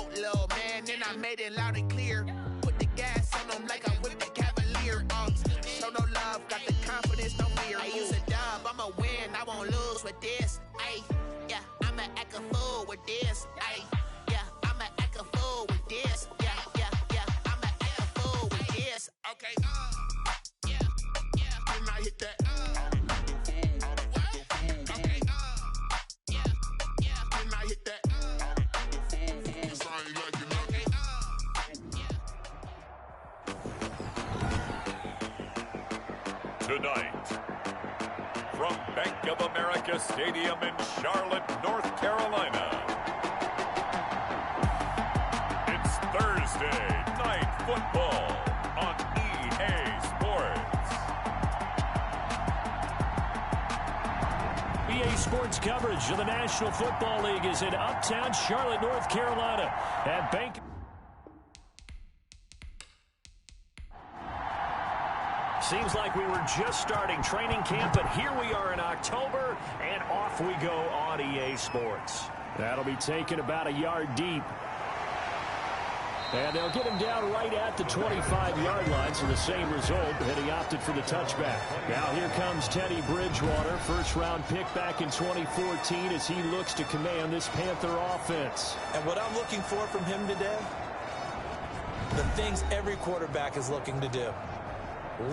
spoke, little man, then I made it loud and clear. Put the gas on them like I'm with the Cavalier. Show no love, got the confidence, no fear. I use a dub, I'ma win, I won't lose with this. Ay, yeah, I'ma act a fool with this. Ay, yeah, I'ma act a fool with this. Yeah, yeah, yeah, I'ma act a fool with this. Okay, yeah, yeah, then I hit that. Okay, yeah, yeah, then I hit that. Tonight, from Bank of America Stadium in Charlotte, North Carolina, it's Thursday Night Football on EA Sports. EA Sports coverage of the National Football League is in Uptown Charlotte, North Carolina at Bank. Seems like we were just starting training camp, but here we are in October, and off we go on EA Sports. That'll be taken about a yard deep. And they'll get him down right at the 25-yard line, so the same result, and he opted for the touchback. Now here comes Teddy Bridgewater, first-round pick back in 2014 as he looks to command this Panther offense. And what I'm looking for from him today, the things every quarterback is looking to do.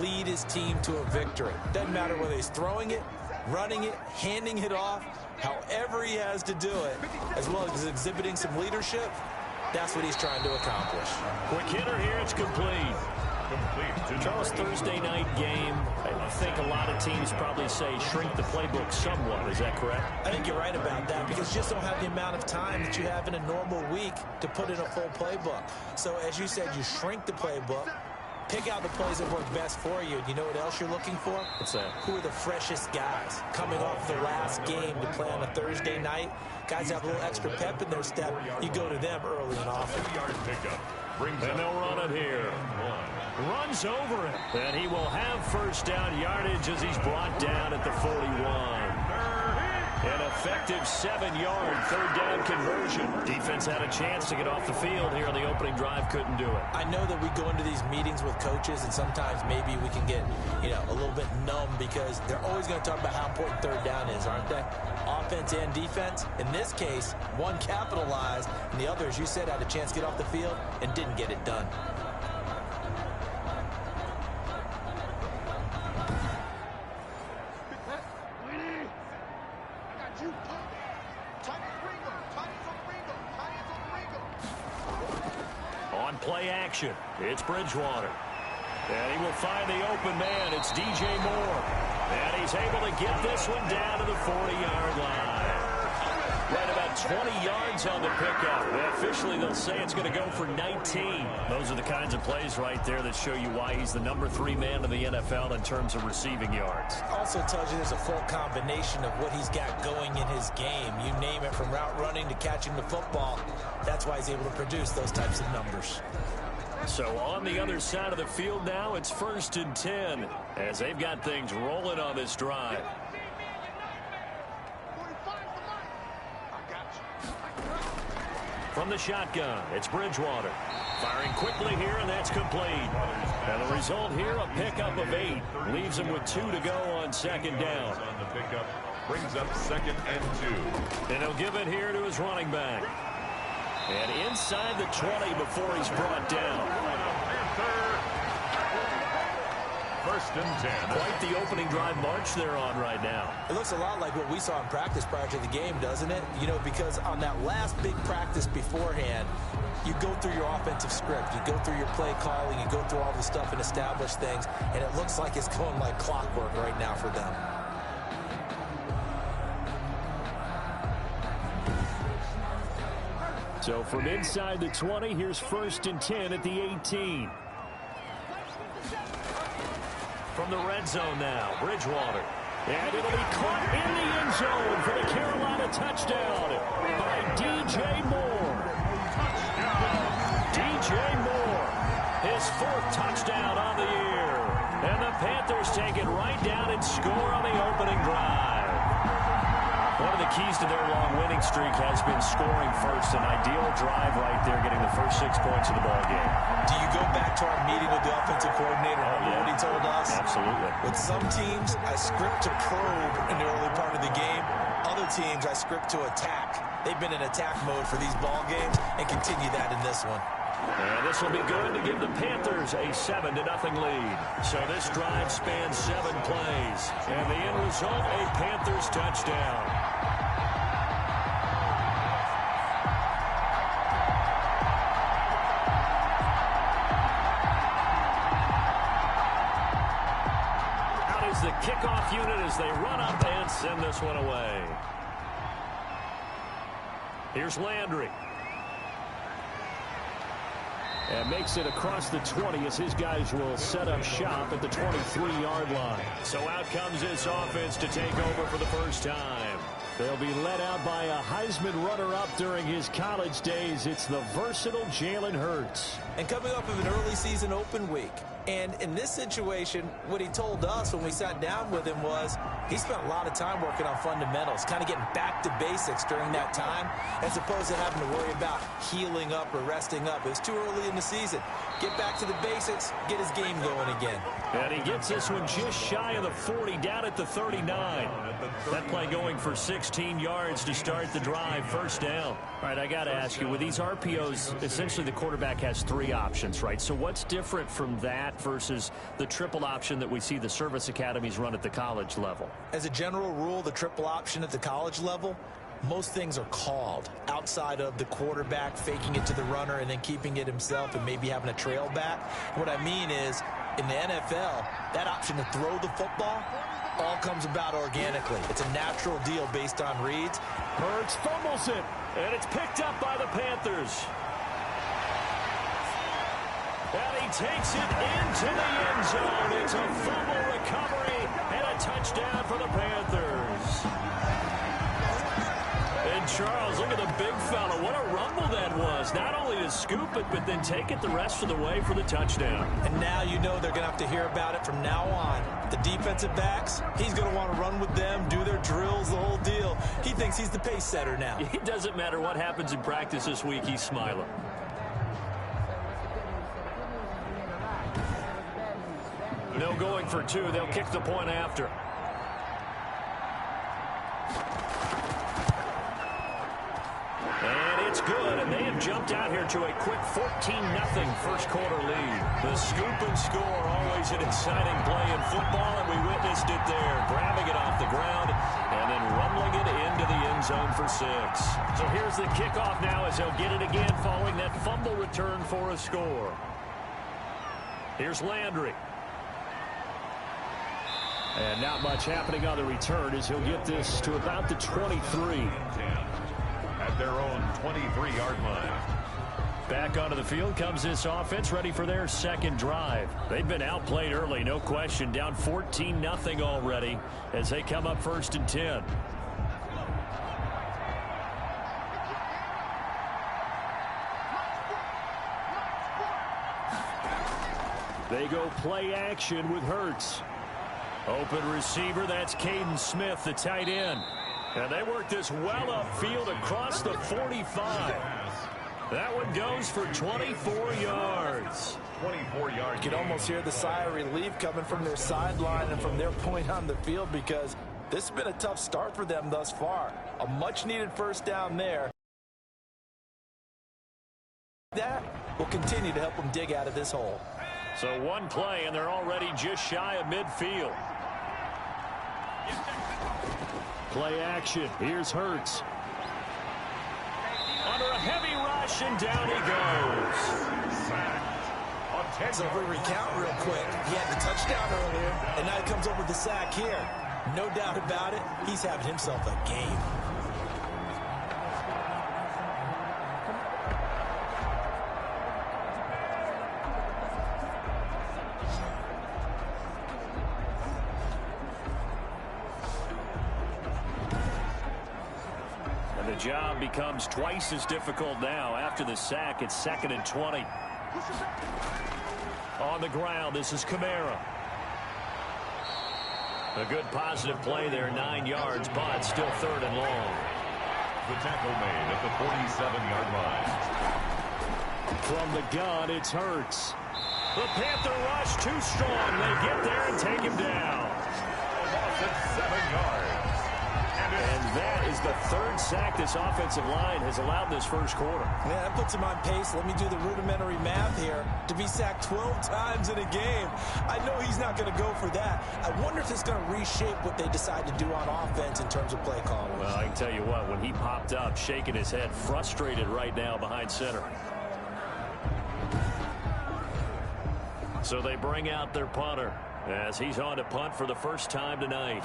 Lead his team to a victory. Doesn't matter whether he's throwing it, running it, handing it off, however he has to do it, as well as exhibiting some leadership, that's what he's trying to accomplish. Quick hitter here, it's complete. Charles, Thursday night game, I think a lot of teams probably say shrink the playbook somewhat. Is that correct? I think you're right about that because you just don't have the amount of time that you have in a normal week to put in a full playbook. So as you said, you shrink the playbook. Pick out the plays that work best for you. You know what else you're looking for? What's that? Who are the freshest guys coming off the last game to play on a Thursday night? Guys have a little extra pep in their step. You go to them early and often. And they'll run it here. Runs over it. And he will have first down yardage as he's brought down at the 41. An effective 7-yard third down conversion. Defense had a chance to get off the field here on the opening drive, couldn't do it. I know that we go into these meetings with coaches and sometimes maybe we can get, a little bit numb because they're always going to talk about how important third down is, aren't they? Offense and defense. In this case, one capitalized and the other, as you said, had a chance to get off the field and didn't get it done. Play action. It's Bridgewater. And he will find the open man. It's DJ Moore. And he's able to get this one down to the 40-yard line. Right about 20 yards on the pickup. And officially, they'll say it's going to go for 19. Those are the kinds of plays right there that show you why he's the number 3 man in the NFL in terms of receiving yards. Also tells you there's a full combination of what he's got going in his game. You name it, from route running to catching the football. That's why he's able to produce those types of numbers. So on the other side of the field now, it's 1st and 10 as they've got things rolling on this drive. From the shotgun, it's Bridgewater. Firing quickly here, and that's complete. And the result here, a pickup of 8. Leaves him with 2 to go on second down. On the pickup, brings up 2nd and 2. And he'll give it here to his running back. And inside the 20 before he's brought down. 1st and 10. Quite the opening drive march they're on right now. It looks a lot like what we saw in practice prior to the game, doesn't it? Because on that last big practice beforehand, you go through your offensive script, you go through your play calling, you go through all the stuff and establish things, and it looks like it's going like clockwork right now for them. So from inside the 20, here's 1st and 10 at the 18. From the red zone now, Bridgewater. And it'll be caught in the end zone for the Carolina touchdown by DJ Moore. DJ Moore, his 4th touchdown on the year. And the Panthers take it right down and score on the opening drive. One of the keys to their long winning streak has been scoring first. An ideal drive right there, getting the first 6 points of the ball game. Do you go back to our meeting with the offensive coordinator? Remember what he told us? Absolutely. With some teams, I script to probe in the early part of the game. Other teams, I script to attack. They've been in attack mode for these ball games and continue that in this one. And this will be good to give the Panthers a 7-0 lead. So this drive spans 7 plays. And the end result, a Panthers touchdown. Out is the kickoff unit as they run up and send this one away. Here's Landry. And makes it across the 20 as his guys will set up shop at the 23-yard line. So out comes this offense to take over for the first time. They'll be led out by a Heisman runner-up during his college days. It's the versatile Jalen Hurts. And coming up of an early season open week. And in this situation, what he told us when we sat down with him was he spent a lot of time working on fundamentals, kind of getting back to basics during that time, as opposed to having to worry about healing up or resting up. It was too early in the season. Get back to the basics, get his game going again. And he gets this one just shy of the 40, down at the 39. That play going for 16 yards to start the drive, first down. All right, I got to ask you, with these RPOs, essentially the quarterback has 3 options, right? So what's different from that versus the triple option that we see the service academies run at the college level? As a general rule, the triple option at the college level, most things are called outside of the quarterback faking it to the runner and then keeping it himself and maybe having a trail back. What I mean is, in the NFL, that option to throw the football all comes about organically. It's a natural deal based on reads. Hurts fumbles it, and it's picked up by the Panthers. And he takes it into the end zone. It's a fumble recovery and a touchdown for the Panthers. And Charles, look at the big fella. What a rumble that was. Not only to scoop it, but then take it the rest of the way for the touchdown. And now you know they're going to have to hear about it from now on. The defensive backs, he's going to want to run with them, do their drills, the whole deal. He thinks he's the pace setter now. It doesn't matter what happens in practice this week. He's smiling. No going for 2. They'll kick the point after. And it's good, and they have jumped out here to a quick 14-0 first quarter lead. The scoop and score, always an exciting play in football, and we witnessed it there, grabbing it off the ground and then rumbling it into the end zone for 6. So here's the kickoff now as they'll get it again following that fumble return for a score. Here's Landry. And not much happening on the return as he'll get this to about the 23. At their own 23-yard line. Back onto the field comes this offense, ready for their second drive. They've been outplayed early, no question. Down 14-0 already as they come up 1st and 10. They go play action with Hurts. Open receiver, that's Caden Smith, the tight end. And they work this well upfield across the 45. That one goes for 24 yards. 24 yards. You can almost hear the sigh of relief coming from their sideline and from their point on the field because this has been a tough start for them thus far. A much-needed first down there. That will continue to help them dig out of this hole. So one play, and they're already just shy of midfield. Play action. Here's Hurts. Under a heavy rush, and down he goes. So if we recount real quick, he had the touchdown earlier, and now he comes up with the sack here. No doubt about it, he's having himself a game. The job becomes twice as difficult now. After the sack, it's 2nd and 20. On the ground, this is Kamara. A good positive play there, 9 yards, but still 3rd and long. The tackle made at the 47-yard line. From the gun, it's Hurts. The Panther rush too strong. They get there and take him down. Loss at 7 yards. And that is the 3rd sack this offensive line has allowed this first quarter. Yeah, that puts him on pace. Let me do the rudimentary math here. To be sacked 12 times in a game, I know he's not going to go for that. I wonder if it's going to reshape what they decide to do on offense in terms of play calling. Well, I can tell you what, when he popped up, shaking his head, frustrated right now behind center. So they bring out their punter as he's on to punt for the first time tonight.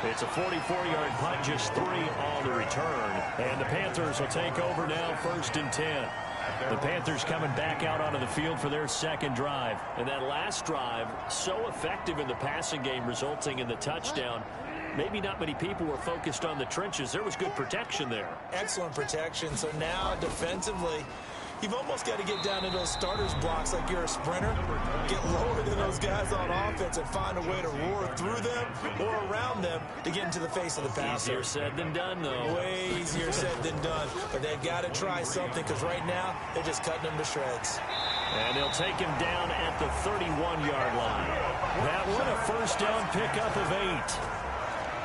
It's a 44-yard punt, just 3 on the return. And the Panthers will take over now, 1st and 10. The Panthers coming back out onto the field for their 2nd drive. And that last drive, so effective in the passing game, resulting in the touchdown. Maybe not many people were focused on the trenches. There was good protection there. Excellent protection. So now, defensively, you've almost got to get down to those starters blocks like you're a sprinter. Get lower than those guys on offense and find a way to roar through them or around them to get into the face of the passer. Easier said than done, though. Way easier said than done. But they've got to try something because right now they're just cutting them to shreds. And they'll take him down at the 31-yard line. That one a first down pickup of 8.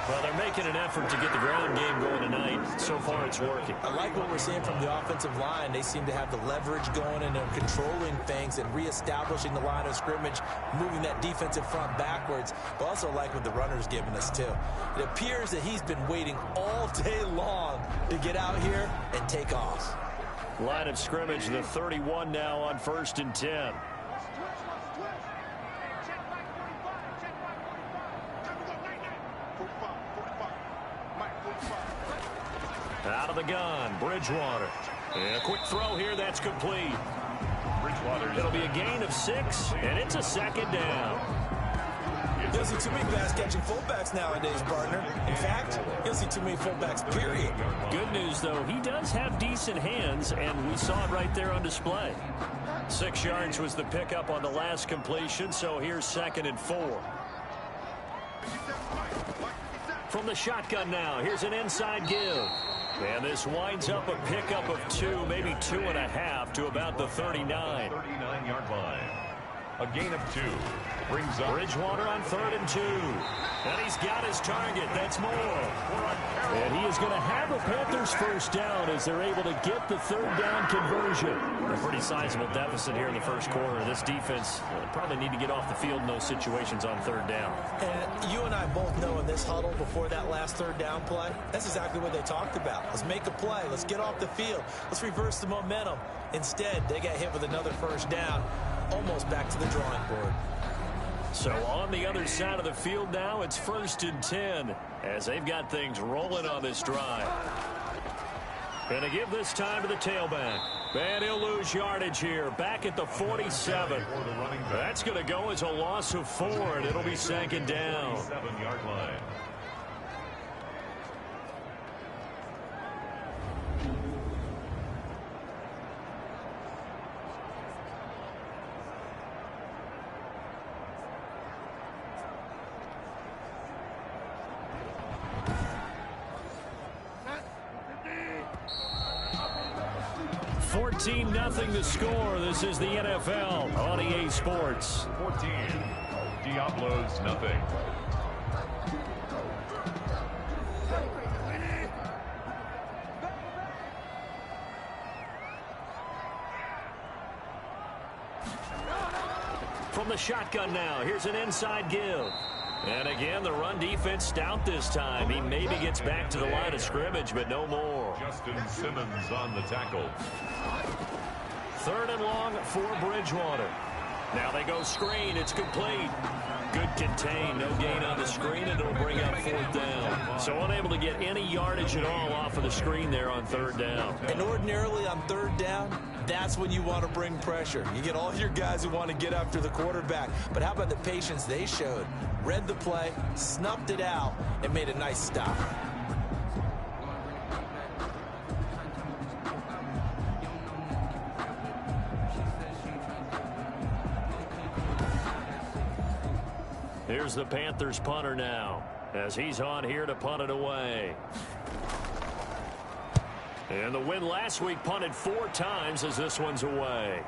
Well, they're making an effort to get the ground game going tonight. So far, it's working. I like what we're seeing from the offensive line. They seem to have the leverage going and they're controlling things and reestablishing the line of scrimmage, moving that defensive front backwards. But also like what the runner's giving us, too. It appears that he's been waiting all day long to get out here and take off. Line of scrimmage, the 31 now on 1st and 10. Out of the gun, Bridgewater. And a quick throw here, that's complete. Bridgewater. It'll be a gain of 6, and it's a 2nd down. You don't see too many pass-catching fullbacks nowadays, partner. In fact, you don't see too many fullbacks, period. Good news, though, he does have decent hands, and we saw it right there on display. 6 yards was the pickup on the last completion, so here's 2nd and 4. From the shotgun now, here's an inside give. And this winds up a pickup of 2, maybe 2.5 to about the 39. 39-yard line. A gain of 2. Brings up Bridgewater on 3rd and 2. And he's got his target. That's Moore. And he is going to have a Panthers first down as they're able to get the 3rd down conversion. A pretty sizable deficit here in the first quarter. This defense probably need to get off the field in those situations on 3rd down. And you and I both know in this huddle before that last 3rd down play, that's exactly what they talked about. Let's make a play. Let's get off the field. Let's reverse the momentum. Instead, they got hit with another first down, almost back to the drawing board. So on the other side of the field now, it's 1st and 10 as they've got things rolling on this drive. Going to give this time to the tailback. And he'll lose yardage here, back at the 47. That's going to go as a loss of 4, and it'll be 2nd down. 7-yard line. Nothing to score. This is the NFL on EA Sports. 14. Diablos nothing. From the shotgun now, here's an inside give. And again, the run defense stout this time. He maybe gets back to the line of scrimmage, but no more. Justin Simmons on the tackle. 3rd and long for Bridgewater. Now they go screen. It's complete. Good contain. No gain on the screen, and it'll bring up 4th down. So unable to get any yardage at all off of the screen there on 3rd down. And ordinarily on 3rd down, that's when you want to bring pressure. You get all your guys who want to get after the quarterback. But how about the patience they showed? Read the play, snuffed it out, and made a nice stop. Here's the Panthers punter now, as he's on here to punt it away. And the win last week punted 4 times as this one's away.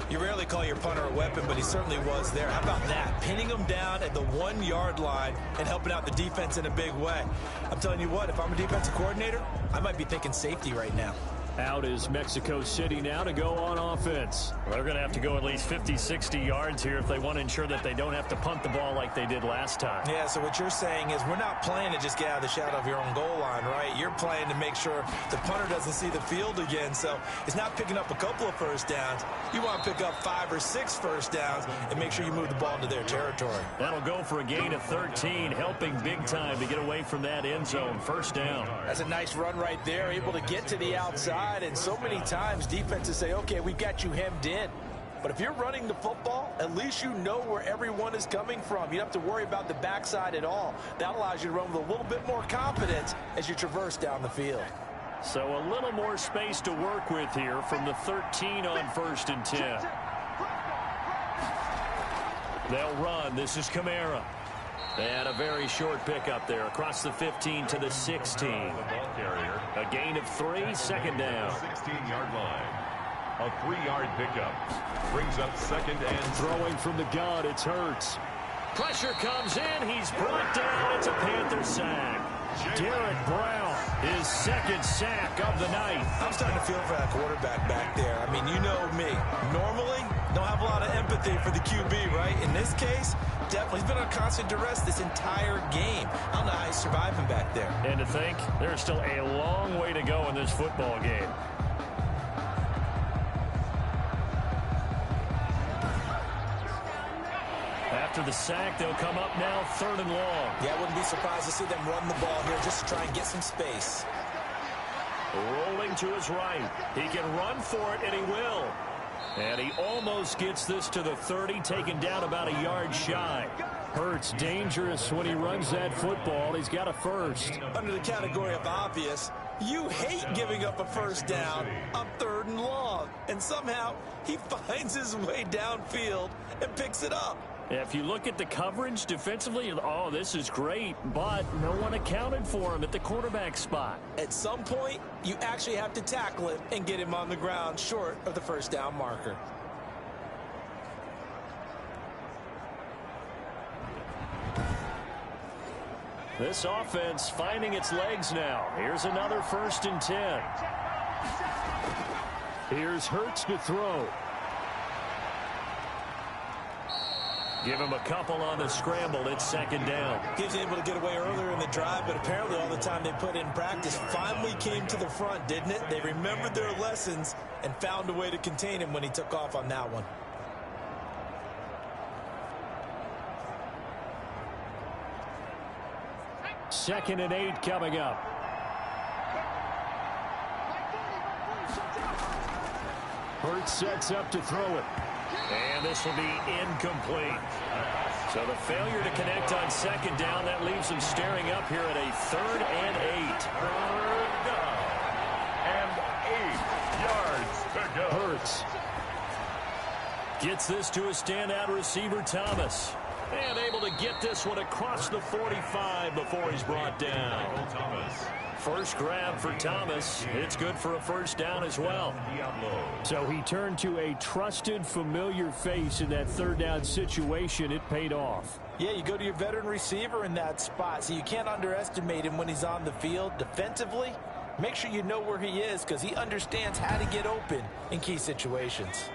You rarely call your punter a weapon, but he certainly was there. How about that? Pinning him down at the 1-yard line and helping out the defense in a big way. I'm telling you what, if I'm a defensive coordinator, I might be thinking safety right now. Out is Mexico City now to go on offense. They're going to have to go at least 50, 60 yards here if they want to ensure that they don't have to punt the ball like they did last time. Yeah, so what you're saying is we're not playing to just get out of the shadow of your own goal line, right? You're playing to make sure the punter doesn't see the field again. So it's not picking up a couple of first downs. You want to pick up 5 or 6 first downs and make sure you move the ball into their territory. That'll go for a gain of 13, helping big time to get away from that end zone. First down. That's a nice run right there, able to get to the outside. And so many times defenses say, okay, we've got you hemmed in. But if you're running the football, at least you know where everyone is coming from. You don't have to worry about the backside at all. That allows you to run with a little bit more confidence as you traverse down the field. So a little more space to work with here from the 13 on 1st and 10. They'll run. This is Kamara. And a very short pickup there across the 15 to the 16. A gain of 3, second down. 16-yard line. A 3-yard pickup. Brings up 2nd and throwing from the gun. It's Hurts. Pressure comes in. He's brought down. It's a Panther sack. Derek Brown, his 2nd sack of the night. I'm starting to feel for that quarterback back there. I mean, you know me. Normally, don't have a lot of empathy for the QB, right? In this case, definitely. He's been on constant duress this entire game. I don't know how he's surviving back there. And to think, there's still a long way to go in this football game. After the sack, they'll come up now 3rd and long. Yeah, I wouldn't be surprised to see them run the ball here just to try and get some space. Rolling to his right. He can run for it, and he will. And he almost gets this to the 30, taken down about a yard shy. Hurts dangerous when he runs that football. He's got a first. Under the category of obvious, you hate giving up a first down on 3rd and long. And somehow he finds his way downfield and picks it up. If you look at the coverage defensively, oh, this is great, but no one accounted for him at the quarterback spot. At some point, you actually have to tackle him and get him on the ground short of the first down marker. This offense finding its legs now. Here's another 1st and 10. Here's Hurts to throw. Give him a couple on the scramble. It's 2nd down. He was able to get away earlier in the drive, but apparently all the time they put in practice finally came to the front, didn't it? They remembered their lessons and found a way to contain him when he took off on that one. Second and 8 coming up. Hurts sets up to throw it. And this will be incomplete. So the failure to connect on 2nd down, that leaves him staring up here at a 3rd and 8. 3rd down and 8 yards to go. Hurts gets this to a standout receiver, Thomas. And able to get this one across the 45 before he's brought down. First grab for Thomas. It's good for a first down as well. So he turned to a trusted, familiar face in that 3rd down situation. It paid off. Yeah, you go to your veteran receiver in that spot, so you can't underestimate him when he's on the field defensively. Make sure you know where he is because he understands how to get open in key situations.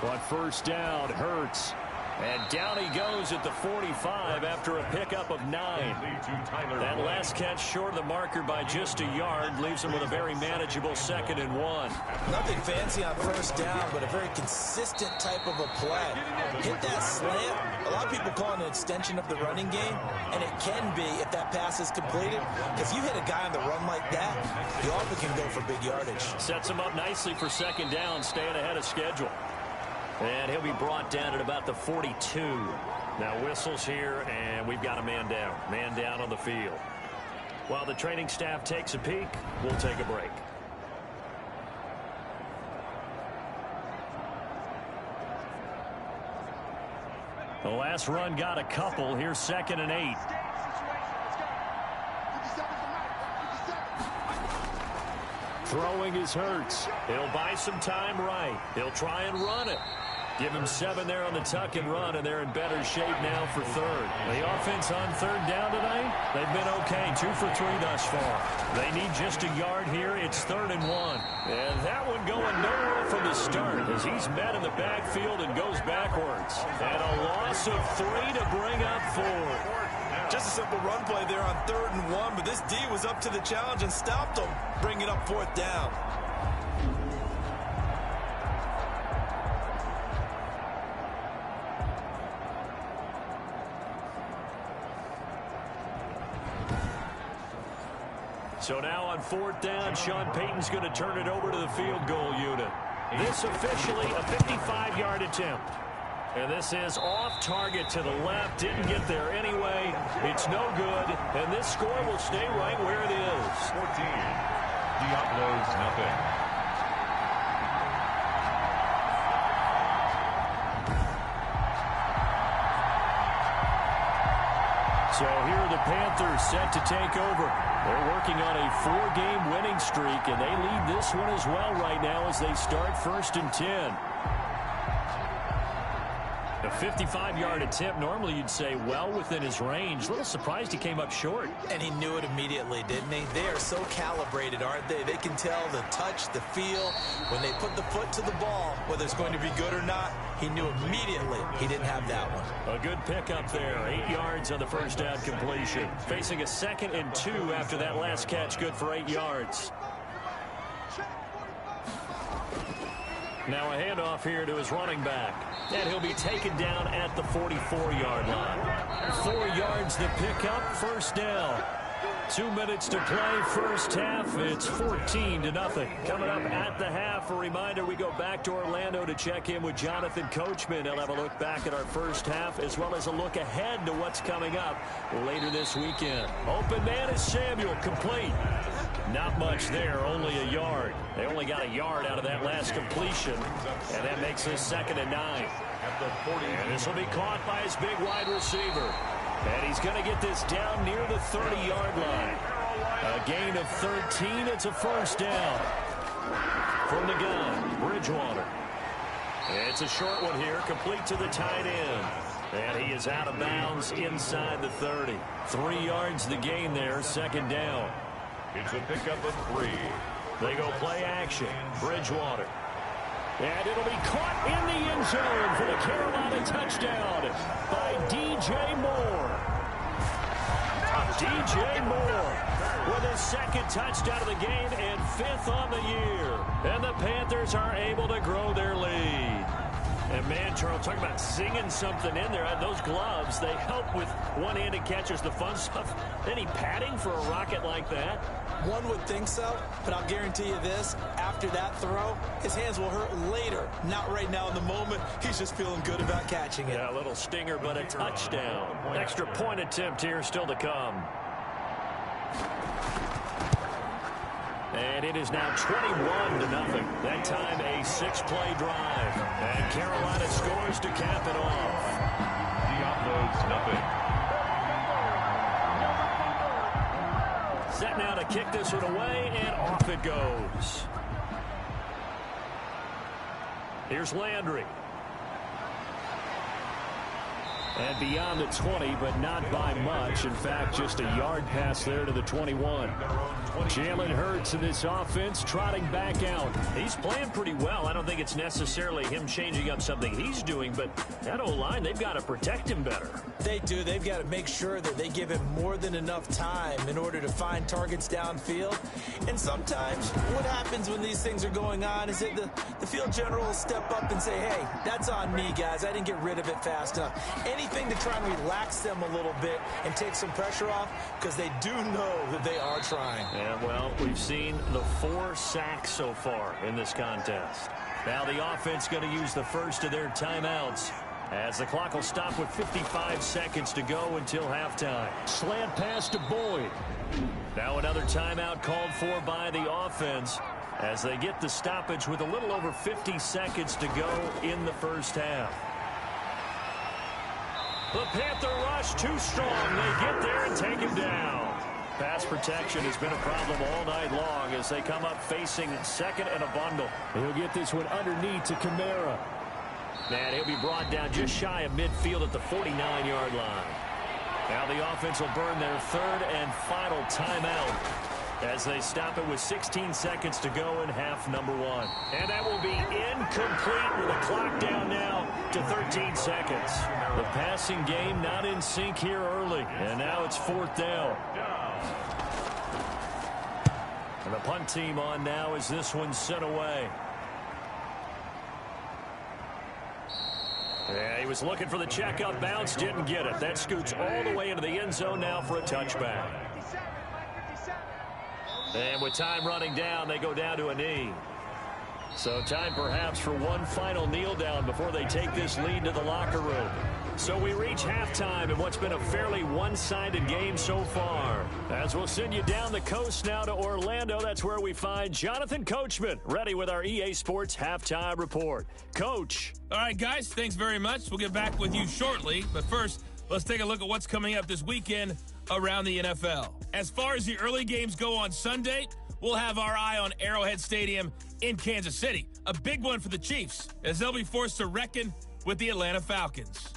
On first down, Hurts. And down he goes at the 45 after a pickup of 9. That last catch short of the marker by just a yard leaves him with a very manageable 2nd and 1. Nothing fancy on first down, but a very consistent type of a play. Hit that slant. A lot of people call it an extension of the running game, and it can be if that pass is completed. If you hit a guy on the run like that, you often can go for big yardage. Sets him up nicely for 2nd down, staying ahead of schedule. And he'll be brought down at about the 42. Now whistles here, and we've got a man down. Man down on the field. While the training staff takes a peek, we'll take a break. The last run got a couple. Here's 2nd and 8. Throwing is Hurts. He'll buy some time right. He'll try and run it. Give him 7 there on the tuck and run, and they're in better shape now for 3rd. The offense on 3rd down tonight, they've been okay. 2 for 3 thus far. They need just a yard here. It's 3rd and 1. And that one going nowhere from the start as he's met in the backfield and goes backwards. And a loss of 3 to bring up 4. Just a simple run play there on 3rd and 1, but this D was up to the challenge and stopped them, bringing up 4th down. So now on 4th down, Sean Payton's going to turn it over to the field goal unit. This officially a 55-yard attempt. And this is off target to the left. Didn't get there anyway. It's no good. And this score will stay right where it is. 14. Diablos nothing. So here are the Panthers set to take over. They're working on a 4-game winning streak, and they lead this one as well right now as they start 1st and 10. A 55-yard attempt, normally you'd say well within his range. A little surprised he came up short. And he knew it immediately, didn't he? They are so calibrated, aren't they? They can tell the touch, the feel. When they put the foot to the ball, whether it's going to be good or not, he knew immediately he didn't have that one. A good pickup there. 8 yards on the first down completion. Facing a 2nd and 2 after that last catch, good for 8 yards. Now a handoff here to his running back. And he'll be taken down at the 44-yard line. 4 yards to pick up, 1st down. 2 minutes to play, first half. It's 14-0. Coming up at the half, a reminder, we go back to Orlando to check in with Jonathan Coachman. He'll have a look back at our first half as well as a look ahead to what's coming up later this weekend. Open man is Samuel, complete. Not much there, only a yard. They only got a yard out of that last completion, and that makes this 2nd and 9. And this will be caught by his big wide receiver. And he's going to get this down near the 30-yard line. A gain of 13. It's a 1st down. From the gun, Bridgewater. It's a short one here, complete to the tight end. And he is out of bounds inside the 30. 3 yards the gain there, 2nd down. It's a pickup of 3. They go play action. Bridgewater. And it'll be caught in the end zone for the Carolina touchdown by DJ Moore. DJ Moore with his 2nd touchdown of the game and 5th on the year. And the Panthers are able to grow their lead. And man, Charles, talk about singing something in there. Those gloves, they help with one-handed catches, the fun stuff. Any padding for a rocket like that? One would think so, but I'll guarantee you this. After that throw, his hands will hurt later. Not right now in the moment. He's just feeling good about catching it. Yeah, a little stinger, but a touchdown. Extra point attempt here still to come. And it is now 21-0. That time a 6-play drive. And Carolina scores to cap it off. Diablos nothing. Set now to kick this one away, and off it goes. Here's Landry. And beyond the 20, but not by much. In fact, just a yard pass there to the 21. Jalen Hurts in this offense trotting back out. He's playing pretty well. I don't think it's necessarily him changing up something he's doing, but that O-line, they've got to protect him better. They do. They've got to make sure that they give him more than enough time in order to find targets downfield. And sometimes what happens when these things are going on is that the field general will step up and say, hey, that's on me, guys. I didn't get rid of it fast enough. Anything to try and relax them a little bit and take some pressure off, because they do know that they are trying. Yeah, well, we've seen the 4 sacks so far in this contest. Now the offense going to use the first of their timeouts. as the clock will stop with 55 seconds to go until halftime. Slant pass to Boyd. Now another timeout called for by the offense as they get the stoppage with a little over 50 seconds to go in the first half. The Panther rush too strong. They get there and take him down. Pass protection has been a problem all night long as they come up facing second and a bundle. He'll get this one underneath to Kamara. And he'll be brought down just shy of midfield at the 49-yard line. Now the offense will burn their third and final timeout as they stop it with 16 seconds to go in half number one. And that will be incomplete with the clock down now to 13 seconds. The passing game not in sync here early. And now it's fourth down. And the punt team on now as this one's sent away. Yeah, he was looking for the checkup bounce, didn't get it. That scoots all the way into the end zone now for a touchback. And with time running down, they go down to a knee. So time perhaps for one final kneel down before they take this lead to the locker room. So we reach halftime in what's been a fairly one-sided game so far. As we'll send you down the coast now to Orlando, that's where we find Jonathan Coachman, ready with our EA Sports Halftime Report. Coach. All right, guys, thanks very much. We'll get back with you shortly. But first, let's take a look at what's coming up this weekend around the NFL. As far as the early games go on Sunday, we'll have our eye on Arrowhead Stadium in Kansas City. A big one for the Chiefs, as they'll be forced to reckon with the Atlanta Falcons.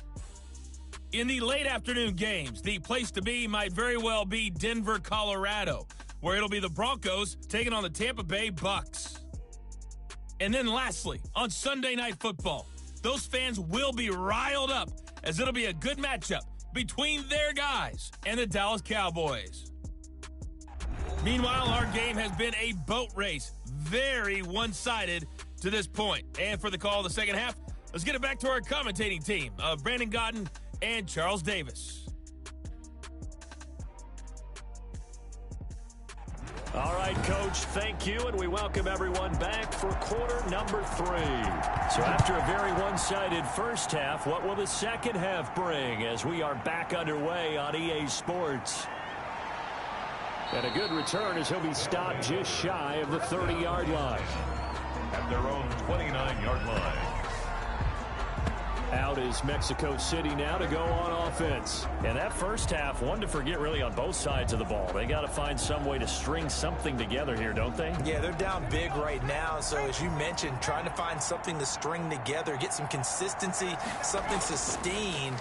In the late afternoon games, the place to be might very well be Denver, Colorado, where it'll be the Broncos taking on the Tampa Bay Bucks. And then lastly, on Sunday Night Football, those fans will be riled up as it'll be a good matchup between their guys and the Dallas Cowboys. Meanwhile, our game has been a boat race, very one-sided to this point. And for the call of the second half, let's get it back to our commentating team of Brandon Gaudin and Charles Davis. All right, Coach, thank you, and we welcome everyone back for quarter number 3. So after a very one-sided first half, what will the second half bring as we are back underway on EA Sports? And a good return as he'll be stopped just shy of the 30-yard line. At their own 29-yard line. Out is Mexico City now to go on offense. And that first half, one to forget really on both sides of the ball. They got to find some way to string something together here, don't they? Yeah, they're down big right now. So as you mentioned, trying to find something to string together, get some consistency, something sustained,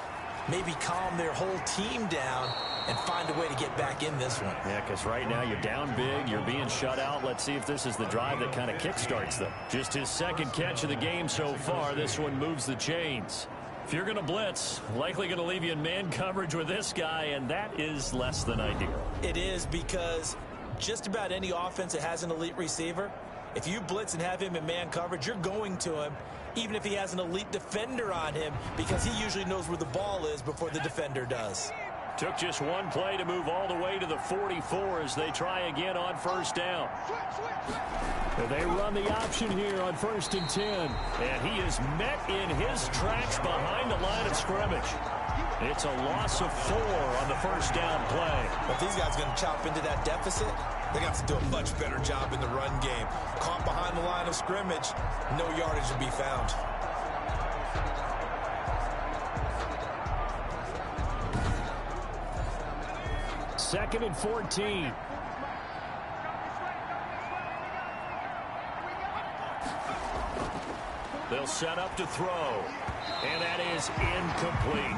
maybe calm their whole team down and find a way to get back in this one. Yeah, because right now you're down big, you're being shut out. Let's see if this is the drive that kind of kickstarts them. Just his second catch of the game so far. This one moves the chains. If you're going to blitz, likely going to leave you in man coverage with this guy, and that is less than ideal. It is, because just about any offense that has an elite receiver, if you blitz and have him in man coverage, you're going to him, even if he has an elite defender on him, because he usually knows where the ball is before the defender does. Took just one play to move all the way to the 44 as they try again on first down. They run the option here on 1st and 10. And he is met in his tracks behind the line of scrimmage. It's a loss of 4 on the first down play. If these guys are going to chop into that deficit, they got to do a much better job in the run game. Caught behind the line of scrimmage, no yardage to be found. Second and 14. They'll set up to throw. And that is incomplete.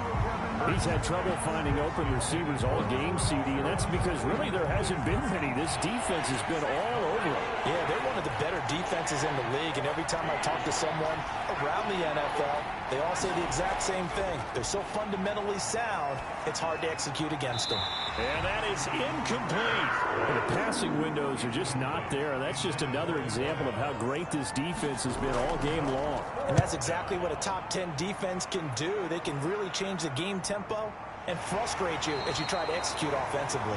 He's had trouble finding open receivers all game, CD, and that's because really there hasn't been many. This defense has been all over him. Yeah, they're one of the better defenses in the league, and every time I talk to someone around the NFL, they all say the exact same thing. They're so fundamentally sound, it's hard to execute against them. And that is incomplete. The passing windows are just not there. That's just another example of how great this defense has been all game long. And that's exactly what a top 10 defense can do. They can really change the game tempo and frustrate you as you try to execute offensively.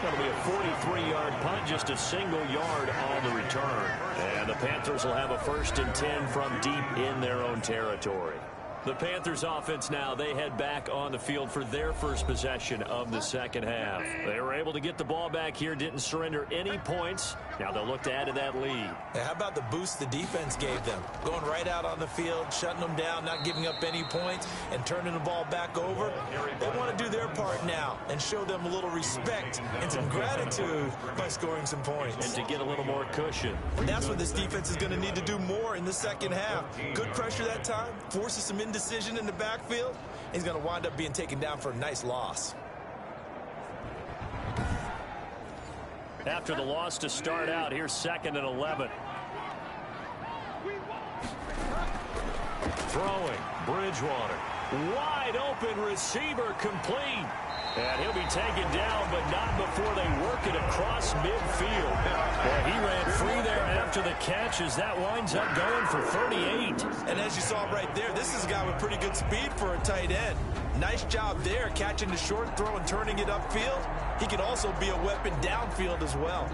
That'll be a 43-yard punt, just a single yard on the return. And the Panthers will have a 1st and 10 from deep in their own territory. The Panthers offense now, they head back on the field for their first possession of the second half. They were able to get the ball back here, didn't surrender any points. Now they'll look to add to that lead. How about the boost the defense gave them? Going right out on the field, shutting them down, not giving up any points, and turning the ball back over. They want to do their part now and show them a little respect and some gratitude by scoring some points. And to get a little more cushion. That's what this defense is going to need to do more in the second half. Good pressure that time, forces some indecision in the backfield. He's going to wind up being taken down for a nice loss. After the loss to start out, here's 2nd and 11. Throwing, Bridgewater. Wide open receiver, complete. And he'll be taken down, but not before they work it across midfield. Well, he ran free there after the catch as that winds up going for 38. And as you saw right there, this is a guy with pretty good speed for a tight end. Nice job there, catching the short throw and turning it upfield. He can also be a weapon downfield as well.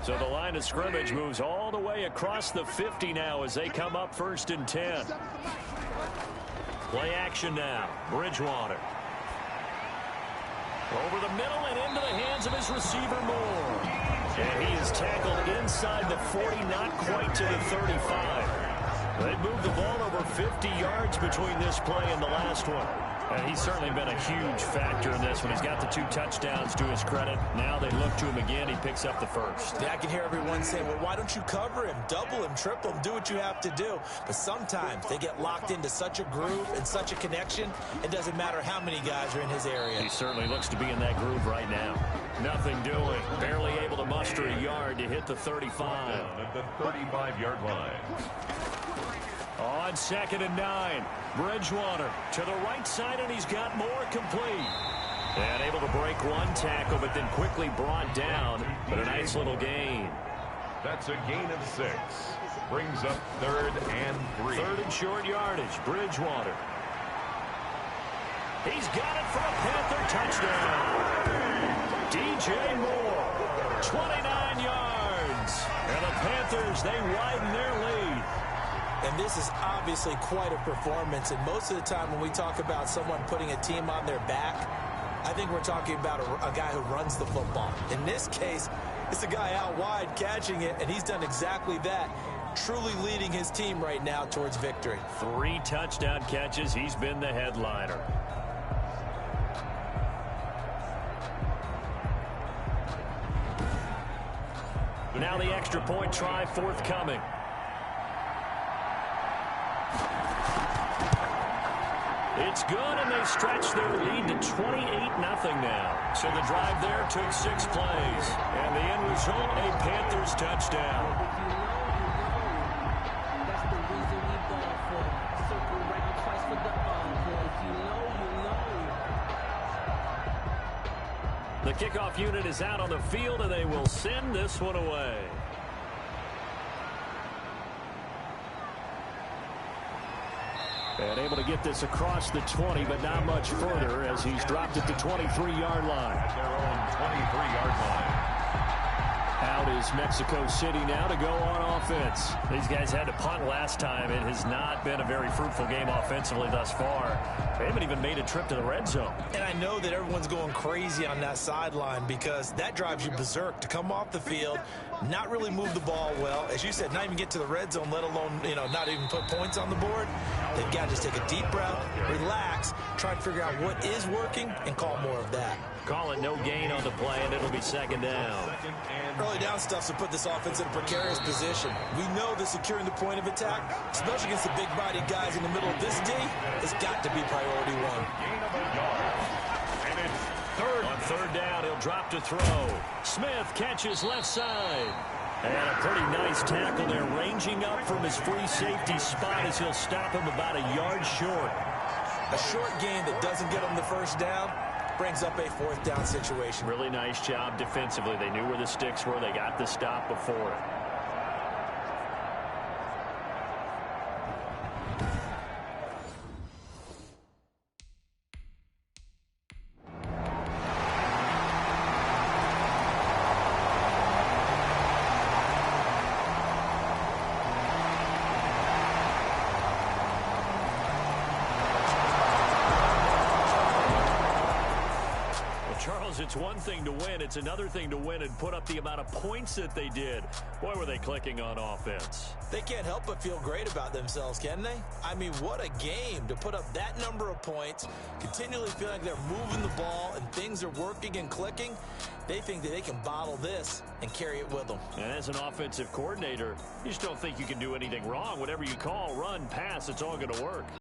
So the line of scrimmage moves all the way across the 50 now as they come up 1st and 10. Play action now. Bridgewater. Over the middle and into the hands of his receiver Moore. And he is tackled inside the 40, not quite to the 35. They moved the ball over 50 yards between this play and the last one. And he's certainly been a huge factor in this one. He's got the 2 touchdowns to his credit. Now they look to him again. He picks up the first. Yeah, I can hear everyone saying, well, why don't you cover him? Double him, triple him, do what you have to do. But sometimes they get locked into such a groove and such a connection, it doesn't matter how many guys are in his area. He certainly looks to be in that groove right now. Nothing doing. Barely able to muster a yard to hit the 35. At the 35-yard line. On 2nd and 9, Bridgewater to the right side, and he's got Moore complete. And able to break one tackle, but then quickly brought down. But a nice little gain. That's a gain of 6. Brings up 3rd and 3. 3rd and short yardage, Bridgewater. He's got it for a Panther touchdown. DJ Moore, 29 yards. And the Panthers, they widen their lead. And this is obviously quite a performance. And most of the time when we talk about someone putting a team on their back, I think we're talking about a guy who runs the football. In this case, it's a guy out wide catching it, and he's done exactly that, truly leading his team right now towards victory. 3 touchdown catches. He's been the headliner. Now the extra point try forthcoming. It's good, and they stretch their lead to 28-0 now. So the drive there took 6 plays, and the end result, a Panthers touchdown. The kickoff unit is out on the field, and they will send this one away. And able to get this across the 20, but not much further as he's dropped it to 23-yard line. At their own 23-yard line. Out is Mexico City now to go on offense. These guys had to punt last time. It has not been a very fruitful game offensively thus far. They haven't even made a trip to the red zone. And I know that everyone's going crazy on that sideline because that drives you berserk to come off the field, not really move the ball well. As you said, not even get to the red zone, let alone, not even put points on the board. They've got to just take a deep breath, relax, try to figure out what is working, and call more of that. Call it no gain on the play, and it'll be 2nd down. Early down stuff to put this offense in a precarious position. We know that securing the point of attack, especially against the big-bodied guys in the middle of this D, has got to be priority 1. And it's 3rd. On 3rd down, he'll drop to throw. Smith catches left side. And a pretty nice tackle there, ranging up from his free safety spot as he'll stop him about a yard short. A short gain that doesn't get him the first down brings up a 4th down situation. Really nice job defensively. They knew where the sticks were. They got the stop before it. it's one thing to win. It's another thing to win and put up the amount of points that they did. Boy, were they clicking on offense. They can't help but feel great about themselves, can they? I mean, what a game to put up that number of points, continually feeling like they're moving the ball and things are working and clicking. They think that they can bottle this and carry it with them. And as an offensive coordinator, you just don't think you can do anything wrong. Whatever you call, run, pass, it's all going to work.